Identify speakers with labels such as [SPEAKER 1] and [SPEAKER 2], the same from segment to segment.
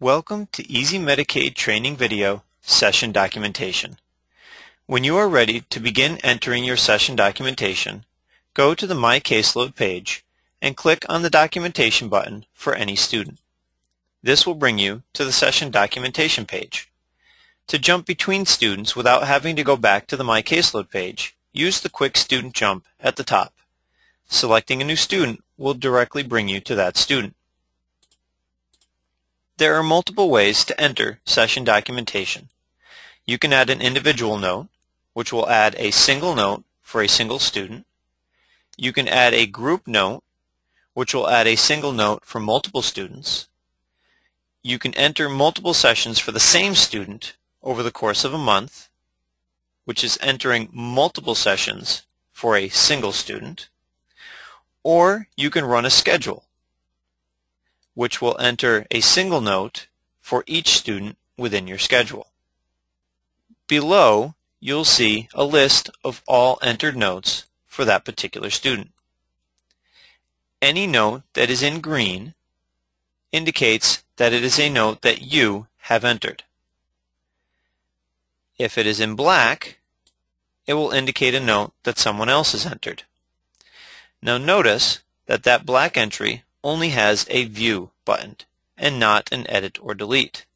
[SPEAKER 1] Welcome to easyMedicaid training video session documentation. When you are ready to begin entering your session documentation, go to the My Caseload page and click on the documentation button for any student. This will bring you to the session documentation page. To jump between students without having to go back to the My Caseload page, use the quick student jump at the top. Selecting a new student will directly bring you to that student. There are multiple ways to enter session documentation. You can add an individual note, which will add a single note for a single student. You can add a group note, which will add a single note for multiple students. You can enter multiple sessions for the same student over the course of a month, which is entering multiple sessions for a single student. Or you can run a schedule, which will enter a single note for each student within your schedule. Below, you'll see a list of all entered notes for that particular student. Any note that is in green indicates that it is a note that you have entered. If it is in black, it will indicate a note that someone else has entered. Now notice that that black entry only has a View button and not an Edit or Delete.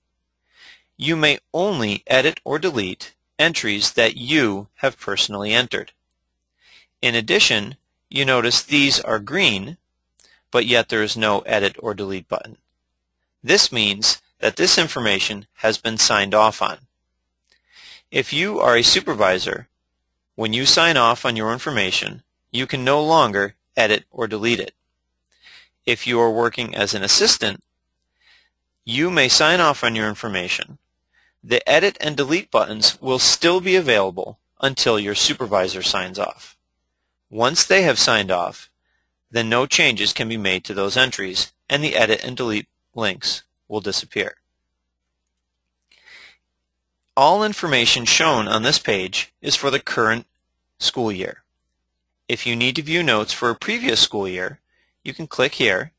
[SPEAKER 1] You may only edit or delete entries that you have personally entered. In addition, you notice these are green, but yet there is no Edit or Delete button. This means that this information has been signed off on. If you are a supervisor, when you sign off on your information, you can no longer edit or delete it. If you are working as an assistant, you may sign off on your information. The edit and delete buttons will still be available until your supervisor signs off. Once they have signed off, then no changes can be made to those entries and the edit and delete links will disappear. All information shown on this page is for the current school year. If you need to view notes for a previous school year, you can click here,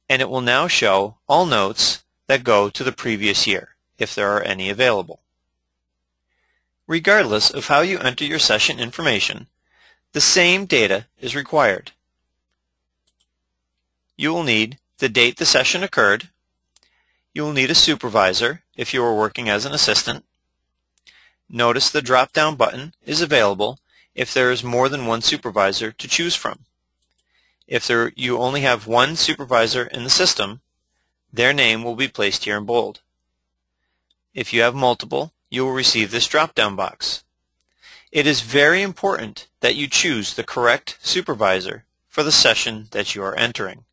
[SPEAKER 1] and it will now show all notes that go to the previous year, if there are any available. Regardless of how you enter your session information, the same data is required. You will need the date the session occurred. You will need a supervisor if you are working as an assistant. Notice the drop-down button is available if there is more than one supervisor to choose from. If you only have one supervisor in the system, their name will be placed here in bold. If you have multiple, you will receive this drop-down box. It is very important that you choose the correct supervisor for the session that you are entering.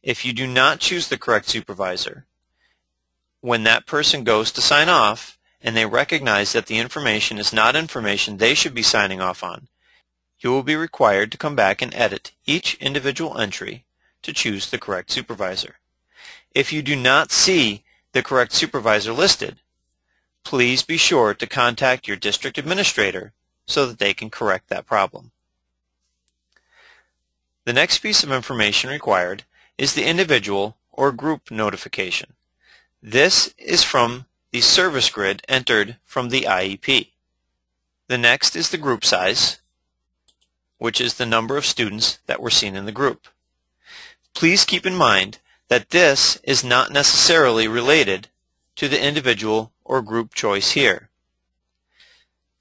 [SPEAKER 1] If you do not choose the correct supervisor, when that person goes to sign off and they recognize that the information is not information they should be signing off on, you will be required to come back and edit each individual entry to choose the correct supervisor. If you do not see the correct supervisor listed, please be sure to contact your district administrator so that they can correct that problem. The next piece of information required is the individual or group notification. This is from the service grid entered from the IEP. The next is the group size, which is the number of students that were seen in the group. Please keep in mind that this is not necessarily related to the individual or group choice here.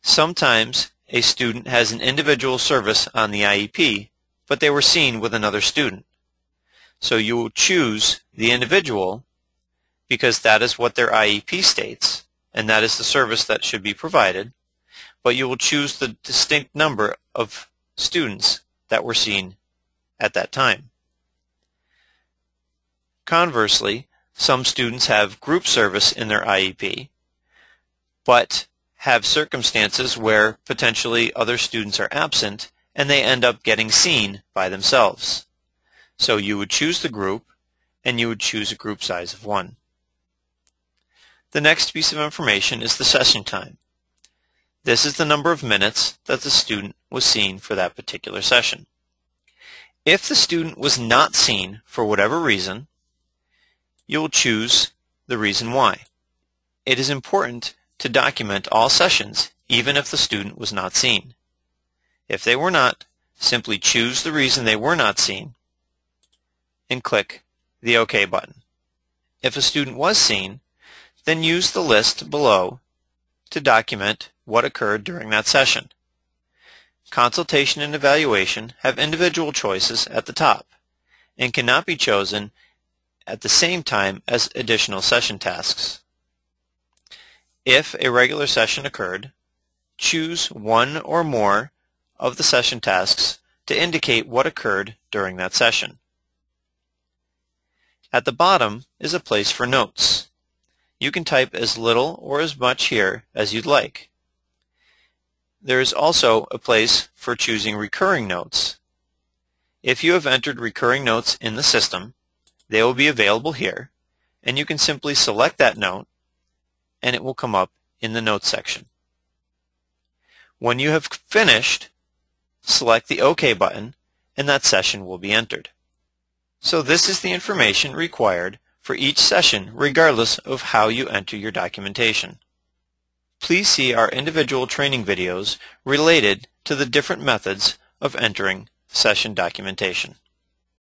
[SPEAKER 1] Sometimes a student has an individual service on the IEP, but they were seen with another student. So you will choose the individual because that is what their IEP states, and that is the service that should be provided, but you will choose the distinct number of students that were seen at that time. Conversely, some students have group service in their IEP, but have circumstances where potentially other students are absent and they end up getting seen by themselves. So you would choose the group and you would choose a group size of 1. The next piece of information is the session time. This is the number of minutes that the student was seen for that particular session. If the student was not seen for whatever reason, you will choose the reason why. It is important to document all sessions, even if the student was not seen. If they were not, simply choose the reason they were not seen and click the OK button. If a student was seen, then use the list below to document what occurred during that session. Consultation and evaluation have individual choices at the top and cannot be chosen at the same time as additional session tasks. If a regular session occurred, choose one or more of the session tasks to indicate what occurred during that session. At the bottom is a place for notes. You can type as little or as much here as you'd like. There is also a place for choosing recurring notes. If you have entered recurring notes in the system, they will be available here, and you can simply select that note and it will come up in the Notes section. When you have finished, select the OK button and that session will be entered. So this is the information required for each session regardless of how you enter your documentation. Please see our individual training videos related to the different methods of entering session documentation.